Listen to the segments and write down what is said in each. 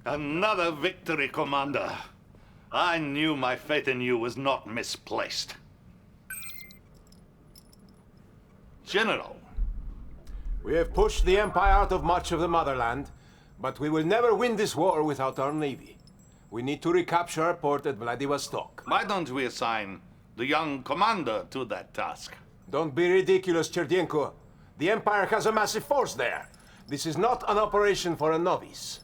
Another victory, Commander. I knew my faith in you was not misplaced. General. We have pushed the Empire out of much of the motherland, but we will never win this war without our navy. We need to recapture our port at Vladivostok. Why don't we assign the young commander to that task? Don't be ridiculous, Cherdenko. The Empire has a massive force there. This is not an operation for a novice.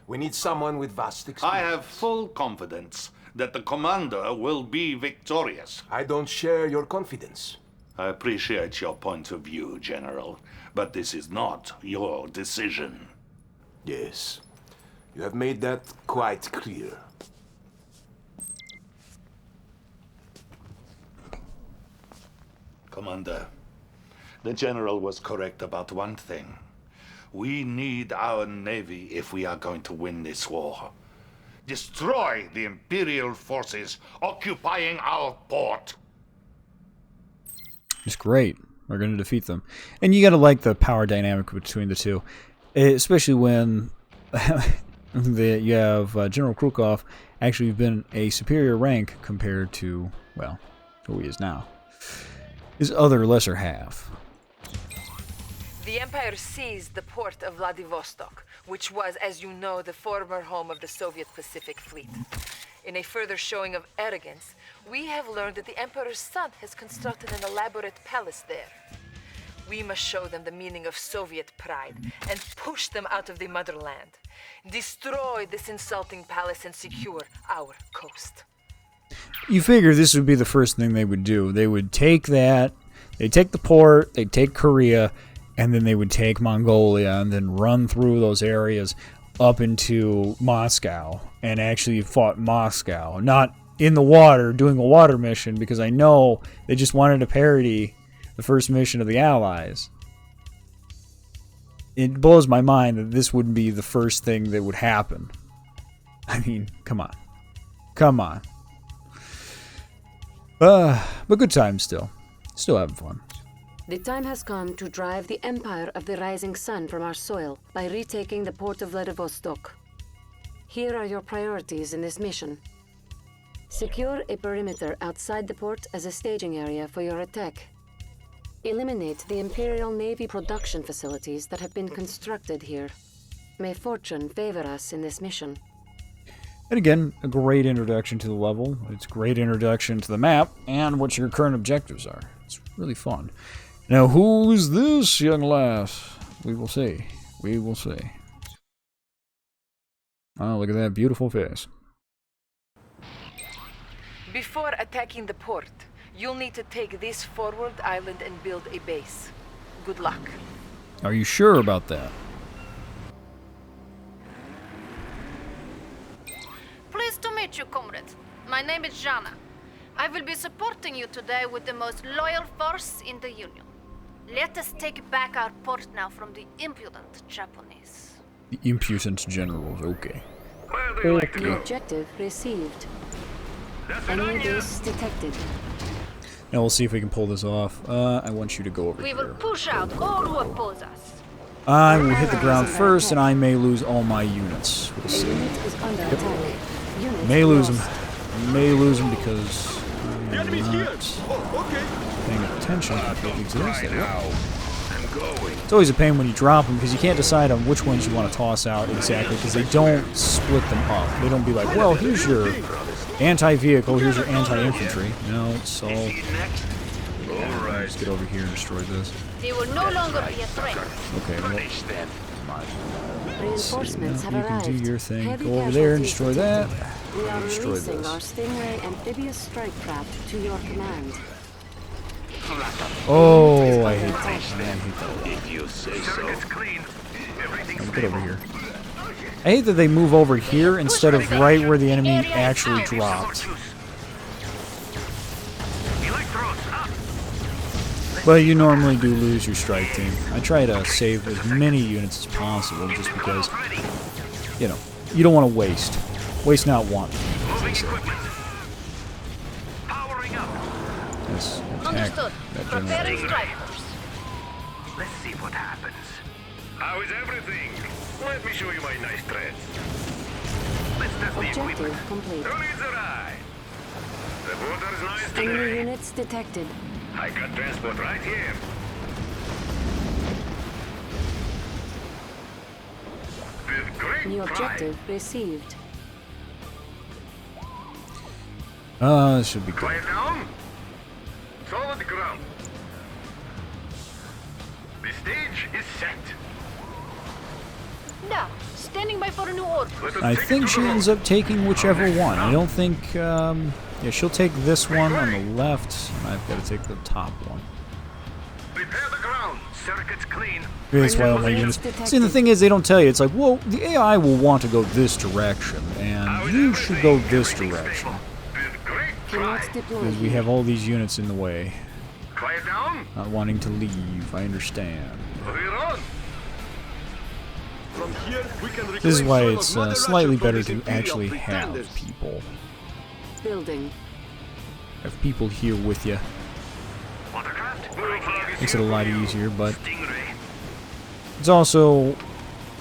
We need someone with vast experience. I have full confidence that the commander will be victorious. I don't share your confidence. I appreciate your point of view, General, but this is not your decision. Yes, you have made that quite clear. Commander, the General was correct about one thing. We need our navy if we are going to win this war. Destroy the Imperial forces occupying our port. It's great. We're going to defeat them. And you got to like the power dynamic between the two. Especially when you have General Krukov actually been a superior rank compared to, well, who he is now. His other lesser half. The Empire seized the port of Vladivostok, which was, as you know, the former home of the Soviet Pacific Fleet. In a further showing of arrogance, we have learned that the Emperor's son has constructed an elaborate palace there. We must show them the meaning of Soviet pride and push them out of the motherland. Destroy this insulting palace and secure our coast. You figure this would be the first thing they would do. They would take that, they'd take the port, they'd take Korea, and then they would take Mongolia and then run through those areas up into Moscow and actually fought Moscow. Not in the water, doing a water mission, because I know they just wanted to parody the first mission of the Allies. It blows my mind that this wouldn't be the first thing that would happen. I mean, come on. Come on. But good times still. Still having fun. The time has come to drive the Empire of the Rising Sun from our soil by retaking the port of Vladivostok. Here are your priorities in this mission. Secure a perimeter outside the port as a staging area for your attack. Eliminate the Imperial Navy production facilities that have been constructed here. May fortune favor us in this mission. And again, a great introduction to the level. It's a great introduction to the map and what your current objectives are. It's really fun. Now, who is this young lass? We will see. We will see. Oh, look at that beautiful face. Before attacking the port, you'll need to take this forward island and build a base. Good luck. Are you sure about that? Pleased to meet you, comrade. My name is Jana. I will be supporting you today with the most loyal force in the Union. Let us take back our port now from the impudent Japanese. The impudent generals, okay. The objective received. Enemy base detected. Now we'll see if we can pull this off. I want you to go over We here. will push out all who oppose us. I will hit the ground first, and I may lose all my units. We'll A see. unit is under attack. Unit May lose them. lost. May lose them because I'm not paying attention to what exists. It's always a pain when you drop them because you can't decide on which ones you want to toss out exactly because they don't split them up. They don't be like, well, here's your anti-vehicle, here's your anti-infantry. No, it's all... Let's get over here and destroy this. They will no longer be a threat. Okay, well, Reinforcements have you can arrived. do your thing. Heavy Go over there and casualties destroy that. detected. We are Destroy releasing this. our Stingray amphibious strike craft to your command. Oh, I hate that. I hate that. If you say so. Get over here. I hate that they move over here instead of right where the enemy actually dropped. But you normally do lose your strike team. I try to save as many units as possible just because, you know, you don't want to waste. Waste not one. as they say. Let's attack Understood. that Preparing generator. strike force. Let's see what happens. How is everything? Let me show you my nice threads. Objective complete. Who needs a ride? The water's nice Enemy today. units detected. I got transport right here. With great New pride. objective received. This should be good. Quiet down. Solid ground. The stage is set. Now, standing by for a new order. Let us I take it think to she the ends road. up taking whichever one. I don't think, yeah, she'll take this one on the left. I've got to take the top one. Prepare the ground. Circuits clean. Maybe that's why all my units. See, the thing is, they don't tell you. It's like, well, the AI will want to go this direction, and you should go this direction. With great Cannot pride. deploy. Because we have all these units in the way. Quiet down. Not wanting to leave, I understand. We're on. From here, we can This is reclaim why soil it's of Mother slightly Russia from better these to Imperial actually have pretenders. people. Building. Have people here with you. Watercraft. Right here. Makes it a lot easier, but Stingray. it's also,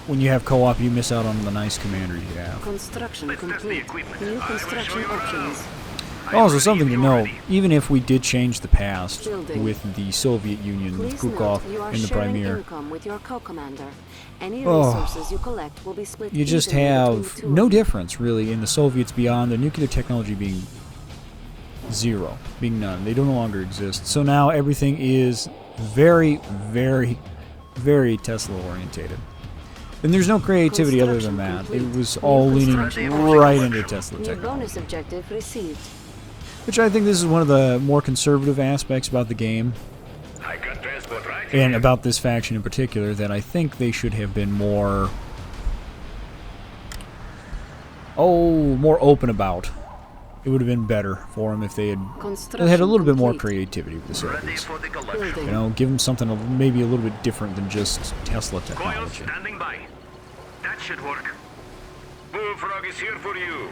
when you have co-op, you miss out on the nice commanders you have. Construction Let's test the complete. equipment. New I will construction show you around. options. Also, something to note, even if we did change the past Building. with the Soviet Union, with Please Krukov note you are and the sharing Premier, income with your co-commander. Any Oh. resources you collect will be split you just evenly between have the two no of you. difference, really, in the Soviets beyond the nuclear technology being zero, being none. They no longer exist. So now everything is very, very, very Tesla-orientated. And there's no creativity other than that. Construction It was complete. all New leaning construction right options. into Tesla New technology. bonus objective received. Which I think this is one of the more conservative aspects about the game, I got transport right here. and about this faction in particular, that I think they should have been more... more open about. It would have been better for them if they had Construction a little bit more complete. creativity with the Ready Soviets. for the collection. Building. You know, give them something maybe a little bit different than just Tesla Coils technology. standing by. That should work. Bullfrog is here for you.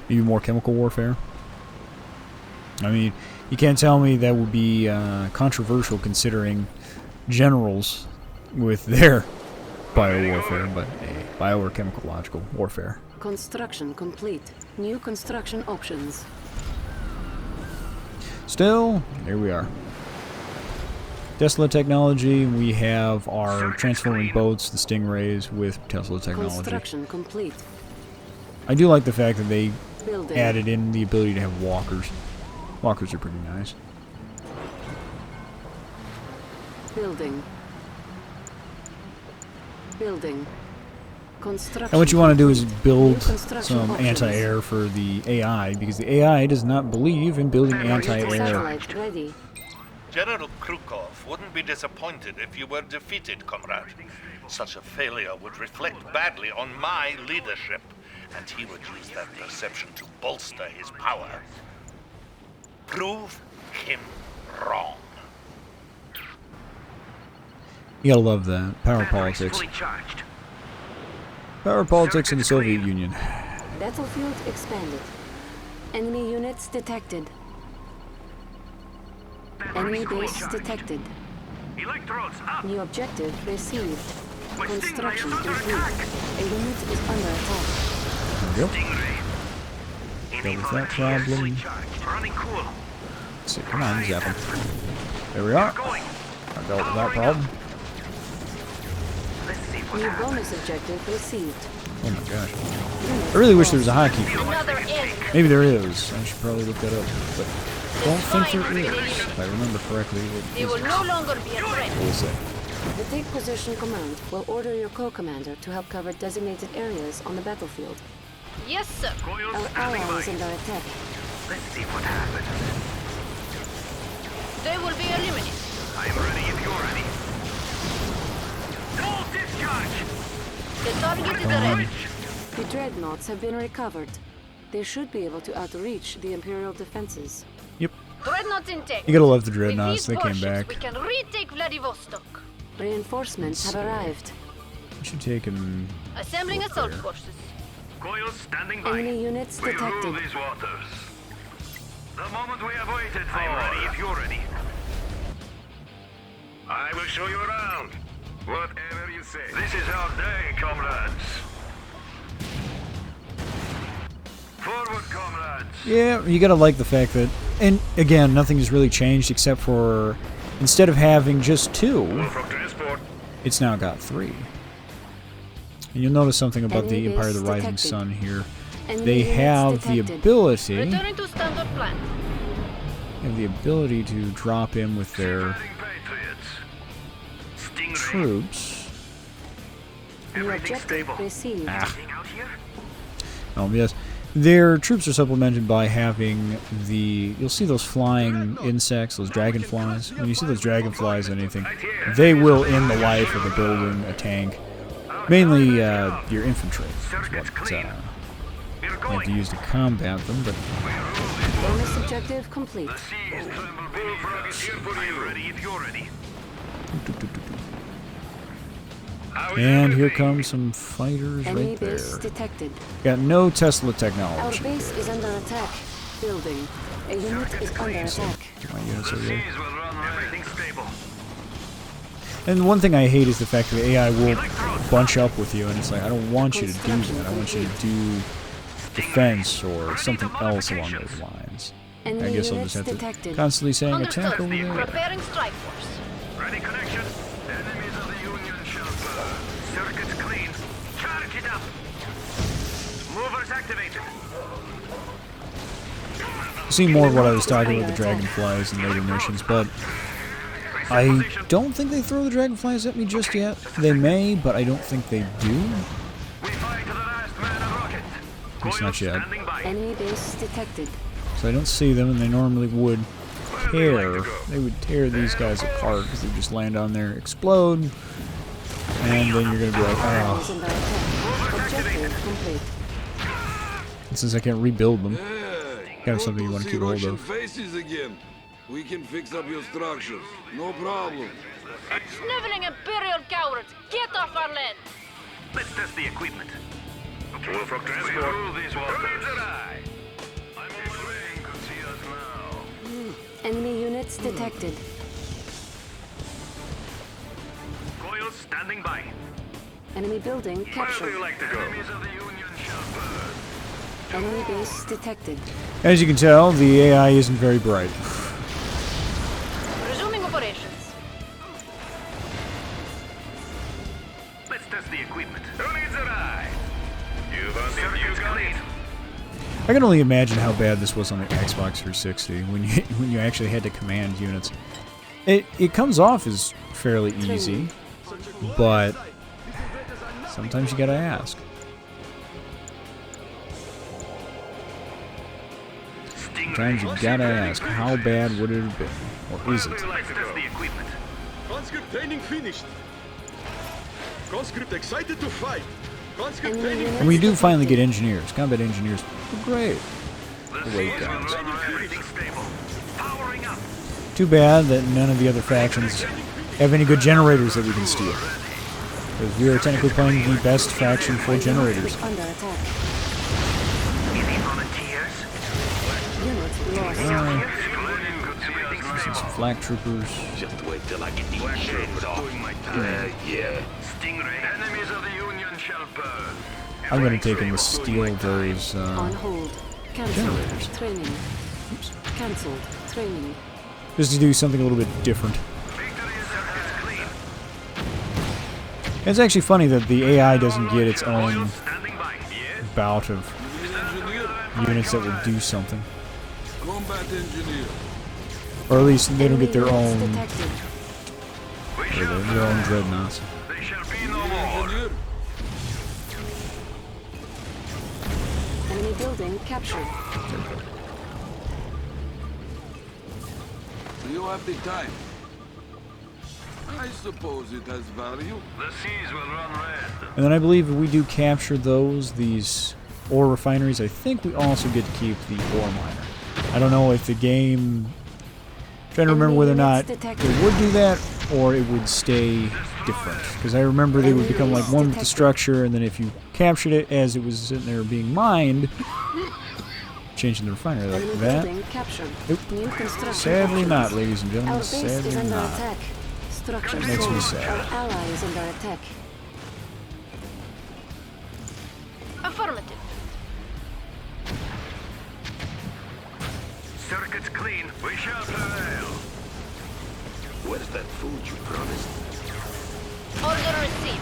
Maybe more chemical warfare. I mean, you can't tell me that would be controversial considering generals with their biowarfare, but hey, bio or chemical warfare. Construction complete. New construction options. Still, here we are. Tesla technology, we have our transforming boats, the Stingrays, with Tesla technology. Construction complete. I do like the fact that they Building. added in the ability to have walkers. Walkers are pretty nice. Building. Building. Construction. And what you want to do is complete. build New construction some options. anti-air for the AI, because the AI does not believe in building anti-air. Satellite ready. General Krukov wouldn't be disappointed if you were defeated, comrade. Such a failure would reflect badly on my leadership, and he would use that perception to bolster his power. Prove him wrong. You gotta love that. Power politics. Fully charged. Power politics in the Soviet Union. Battlefield expanded. Enemy units detected. Enemy base detected. Electrodes up. New objective received. My Stingray Construction is under complete. attack. A unit is under attack. Yep. Stingray. Deal with that volunteers problem. fully charged. Running cool. Let's see, come on, zap him. There we are. Going. I dealt with that problem. Let's see what New happens. bonus objective received. Oh my gosh. I really wish there was a hotkey for it. Another enemy. Maybe there is. I should probably look that up. But don't think there is. If I remember correctly, They it will is. no longer be a threat. We'll see. The Take Position Command will order your co-commander to help cover designated areas on the battlefield. Yes, sir. Coils Our standing ally is by. under attack. Let's see what happens. They will be eliminated. I'm ready if you're ready. Full discharge. The target is Come on. ready. The dreadnoughts have been recovered. They should be able to outreach the Imperial defenses. Yep. Dreadnoughts intact. You gotta love the With dreadnoughts. these They came warships, back. We can retake Vladivostok. Reinforcements have arrived. We should take him. Assembling assault forces. Coils standing by. Enemy units We detected. rule these waters. The moment we have waited for. I'm ready if you're ready. I will show you around. Whatever you say. This is our day, comrades. Yeah, you gotta like the fact that, and again, nothing has really changed except for instead of having just 2, From transport. it's now got 3. And you'll notice something about the Enemy Empire of the base Rising detected. Sun here. Enemy They units have the detected. ability, Returning to standard plan. to drop in with their Patriots. Stingray. troops. New Everything objective stable. received. Anything out here? Yes. Their troops are supplemented by having you'll see those flying insects, those dragonflies. When you see those dragonflies on anything, they will end the life of a building, a tank. Mainly your infantry is what We're you have to going. use to combat them, but Bonus objective complete. The seas tremble. Bullfrog is here for you. Ready if you're ready. How is and here everything? come some fighters Enemy right base there. detected. Got no Tesla Our technology. base is under attack. Building. A unit is under attack. My units The are there. seas will run right. Everything stable. And one thing I hate is the fact that the AI will bunch up with you, and it's like, I don't want you to do that. I want you to do defense or something else along those lines. I Enemy guess I'll units just have to detected. constantly saying attack Understood. over there. Preparing strike force. Ready connection. Enemies of the Union shall burn. Circuits clean. Charge it up. Movers activated. See more of what I was talking about the dragonflies in later missions, but I don't think they throw the dragonflies at me just yet. They may, but I don't think they do. We fight to the last man and rocket. At least not yet. Standing by. Enemy base detected. So I don't see them, and they normally would tear. They would tear these guys apart because they just land on there, explode, and then you're gonna be like, Is oh. under attack. Objective complete. And since I can't rebuild them, kind of something you want to keep a hold Russian of. faces again. We can fix up your structures. No problem. Sniveling Imperial cowards, get off our land! Let's test the equipment. Okay. Bullfrog transport. We rule these waters. I'm over Rain could see us now. Enemy units detected. Coils standing by. Enemy building Where do captured. you like to go? Enemies of the Union shall burn. Enemy base detected. As you can tell, the AI isn't very bright. Resuming operations. Let's test the equipment. Who needs a ride? You've got it. I can only imagine how bad this was on the Xbox 360 when you actually had to command units. It comes off as fairly easy, but sometimes you gotta ask. Sometimes you gotta ask, how bad would it have been? Or is it? Let's test the equipment. Conscript training finished. Conscript excited to fight. Conscript Enemy training. units And we do finally get detected. engineers. Combat engineers are great. The Wait, seas will guys. run right. Everything stable. Powering up. Too bad that none of the other factions have any good generators that we can steal. Because we are technically playing the best faction for generators. Under attack. Any volunteers? Unit lost. Glenn could see us now. Some flak troopers. Just wait till I get these Black shades James off. doing my time. Yeah. Stingray. Enemies of the Union shall burn. I'm going to take them to steal those. On hold. Cancelled. Generators. Training. Cancelled. Training. Just to do something a little bit different. Victory is clean. It's actually funny that the AI doesn't get its own Standing by. Yes. bout of Engineer, units that will do something. combat engineer. Or at least they don't get their Enemy own, units detected. We or shall their own dreadnoughts. They shall be no more. Engineer, Enemy building captured. you have the time. I suppose it has value. The seas will run red. And then I believe if we do capture these ore refineries, I think we also get to keep the ore miner. I don't know if the game... I'm trying to remember whether or not it would do that, or it would stay different. Because I remember they would become like one with the structure, and then if you captured it as it was sitting there being mined, changing the refinery like Enemy that. building captured. Nope. New construction. Sadly options. not, ladies and Our gentlemen. base is Sadly under not. attack. Structure Makes me sold. sad. Our ally is under attack. Affirmative. clean, we shall prevail. Where's that food you promised? Order received.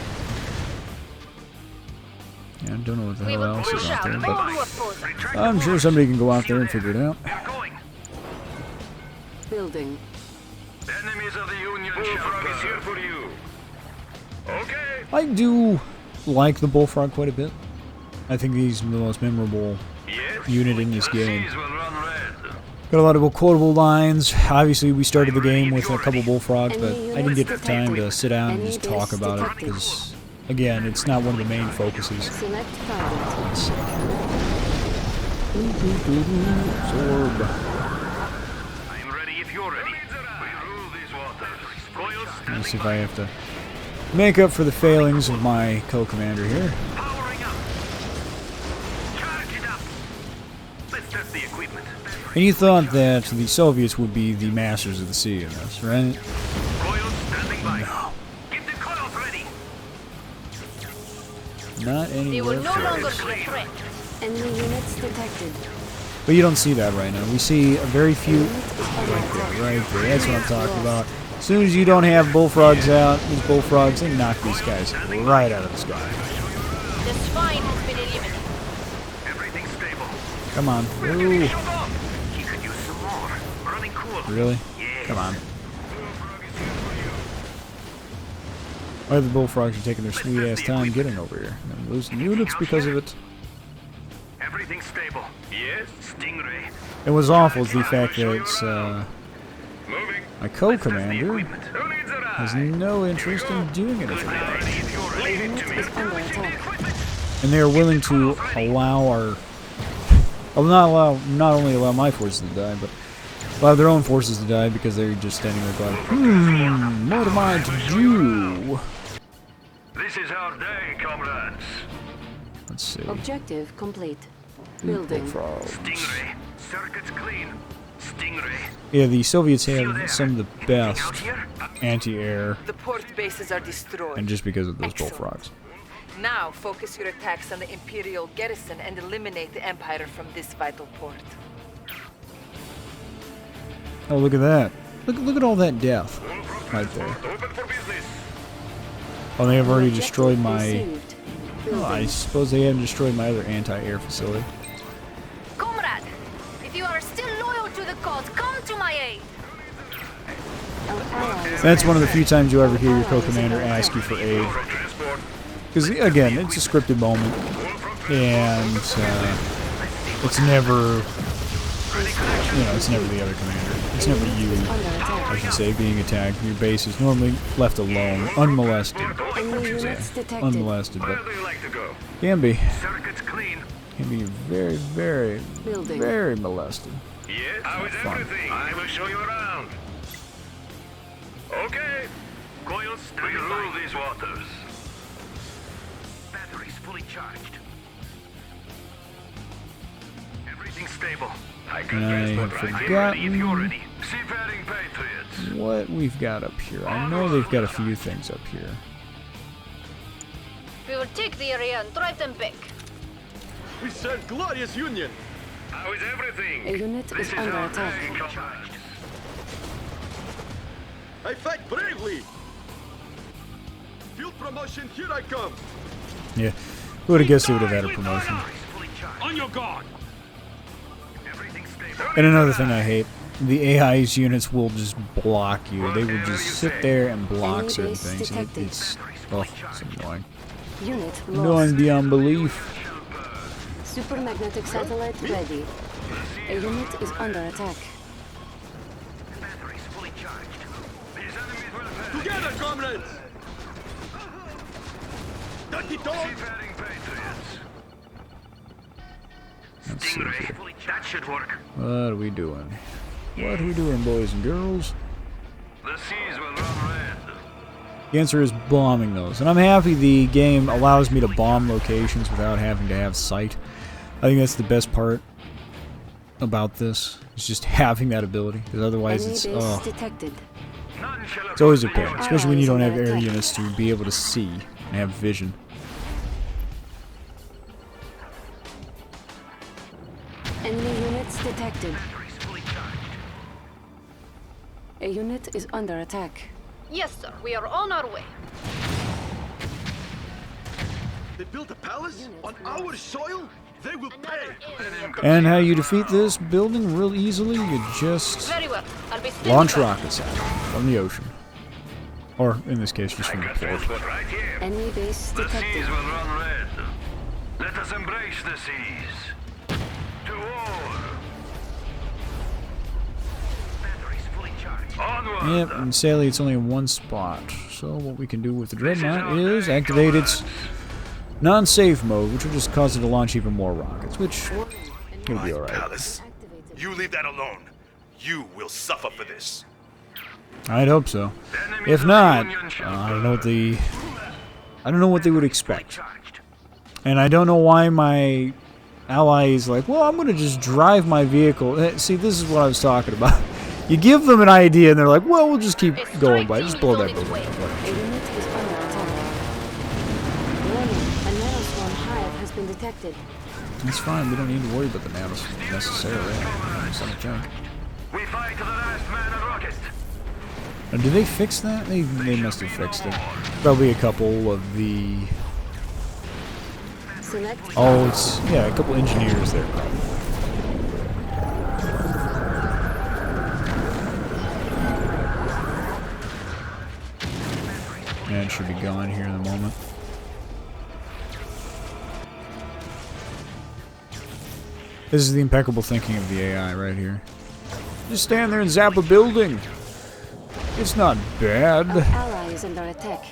Yeah, I don't know what the We hell will else is push out out there, all but who oppose us. I'm sure somebody can go out there and figure it out. We are going. Building. Enemies of the Union Bullfrog is here for you. Okay. I do like the Bullfrog quite a bit. I think he's the most memorable Yes. unit in this The game. seas will run red. Got a lot of quotable lines. Obviously, we started the game with a couple Bullfrogs, but I didn't get the time to sit down and just talk about it because, again, it's not one of the main focuses. Select target. Let's see. Absorb. I'm ready if you're ready. We rule these waters. Royal Let's standing see if by. I have to make up for the failings of my co-commander here. Powering up. Charge it up. Let's test the equipment. And you thought that the Soviets would be the masters of the sea in this, right? Royal standing by. No. Get the coils ready. Not They anywhere will no longer close. be a threat. Enemy units detected. But you don't see that right now. We see a very few... Unit is under attack. Right there. That's what I'm talking about. As soon as you don't have bullfrogs out, these bullfrogs, they knock these guys right out of the sky. The spine has been eliminated. Everything's stable. Come on. We're Ooh. getting shut off. He could use some more. Running cool. Really? Yes. Come on. Why the bullfrogs are taking their sweet ass time getting over here? I'm losing units because of it. Everything's stable. Yes, Stingray. It was awful is the fact that it's, Moving. my co-commander Who needs a ride? has no interest in doing anything about it. Ready if you're ready. Unit is under attack. And they are willing to allow our... Well, not only allow my forces to die, but allow their own forces to die because they're just standing there going, what am I to do? This is our day, comrades. Let's see. Objective complete. Building. Bullfrogs. Stingray. Circuits clean. Stingray. Yeah, the Soviets have some of the Out best here? anti-air, The port bases are destroyed. and just because of those Excellent. bullfrogs. Now focus your attacks on the Imperial garrison and eliminate the Empire from this vital port. Oh, look at that. Look at all that death right there. Open for business. Oh, they have already Objective destroyed my... received. Oh, I Building. suppose they haven't destroyed my other anti-air facility. Comrade, if you are still loyal to the cause, come to my aid. Our allies That's one of the are few times you ever hear your Allies co-commander under ask you attack. for aid. For transport. Because, again, it's a scripted moment, and it's never, it's never the other commander. It's never you, Under I attack. should say, being attacked. Your base is normally left alone, unmolested. Enemy Yeah, units detected. unmolested, Where but do you like to go? can be Circuits clean. very, very, Building. very molested. Yes. How is fun. everything? I will show you around. Okay. Coils standing by. We rule these waters. Batteries fully charged. Everything's stable. I can And I transport have right. I'm ready if you're forgotten ready. Seafaring patriots. what we've got up here. I know they've got a few things up here. We will take the area and drive them back. We serve glorious Union. How is everything? A unit This is is under our attack. day, comrades. I fight bravely. Field promotion, here I come. Yeah, who would have guessed they would have had a promotion? Batteries fully charged. On your guard. Everything's stable. And another thing I hate, the AI's units will just block you. They will just sit there and block Enemy certain base things. And detected. it's annoying. Unit Annoying lost. beyond belief. Supermagnetic satellite ready. A unit is under attack. Batteries fully charged. These enemies will perish. Together, comrades. Dirty dogs. Seafaring patriots. Let's see here. Stingray. That should work. What are we doing? What are we doing, boys and girls? The seas will run red. The answer is bombing those. And I'm happy the game allows me to bomb locations without having to have sight. I think that's the best part about this. Is just having that ability. Because otherwise Enemy it's base detected. None shall it's always a approach pain. the Especially when you don't have Allies air under units to be able to see and have vision. Enemy units detected. batteries fully charged. A unit is under attack. Yes, sir. We are on our way. They built a palace on our soil? They will pay! And how you defeat this building real easily, you just Very well. I'll be standing launch by. rockets at it from the ocean. Or, in this case, just from the port. Transport right here. Enemy base The detected. seas will run red. Let us embrace the seas. To war. Batteries fully charged. Onward. Yep, and sadly it's only in one spot. So what we can do with the Dreadnought is activate its non-safe mode, which will just cause it to launch even more rockets, which it'll be alright. Palace. You leave that alone. You will suffer for this. I'd hope so. If not, I don't know what they would expect. And I don't know why my ally is like, well, I'm gonna just drive my vehicle. See, this is what I was talking about. You give them an idea and they're like, well, we'll just keep going by. Just blow that building up. A unit is under attack. Warning, a nanoswarm hive has been detected. That's fine. We don't need to worry about the nanos necessarily. Just let me think. We fight to the last man and rocket. Now, did they fix that? They must have fixed it. Probably a couple of the... Select. Oh, it's... Yeah, a couple engineers there, probably. Yeah, it should be gone here in a moment. This is the impeccable thinking of the AI right here. Just stand there and zap a building. It's not bad. Our ally is under attack.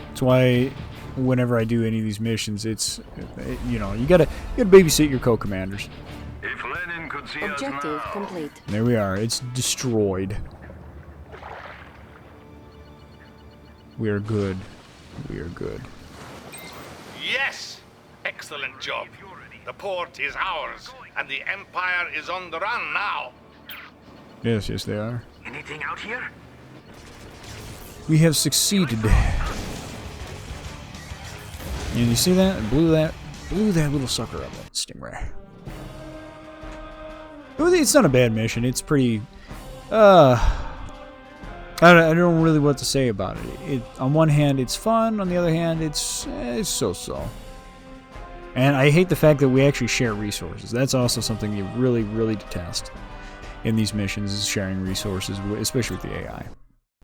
That's why whenever I do any of these missions, it's, you know, you gotta babysit your co-commanders. If Lenin could see us Objective now. complete. There we are. It's destroyed. We are good. We are good. Yes! Excellent job. The port is ours, and the Empire is on the run now. Yes, yes, they are. Anything out here? We have succeeded. And you see that? It blew that little sucker up, that stingray. It's not a bad mission. It's pretty. I don't know really what to say about it. On one hand, it's fun. On the other hand, it's so-so. And I hate the fact that we actually share resources. That's also something you really, really detest in these missions, is sharing resources, especially with the AI.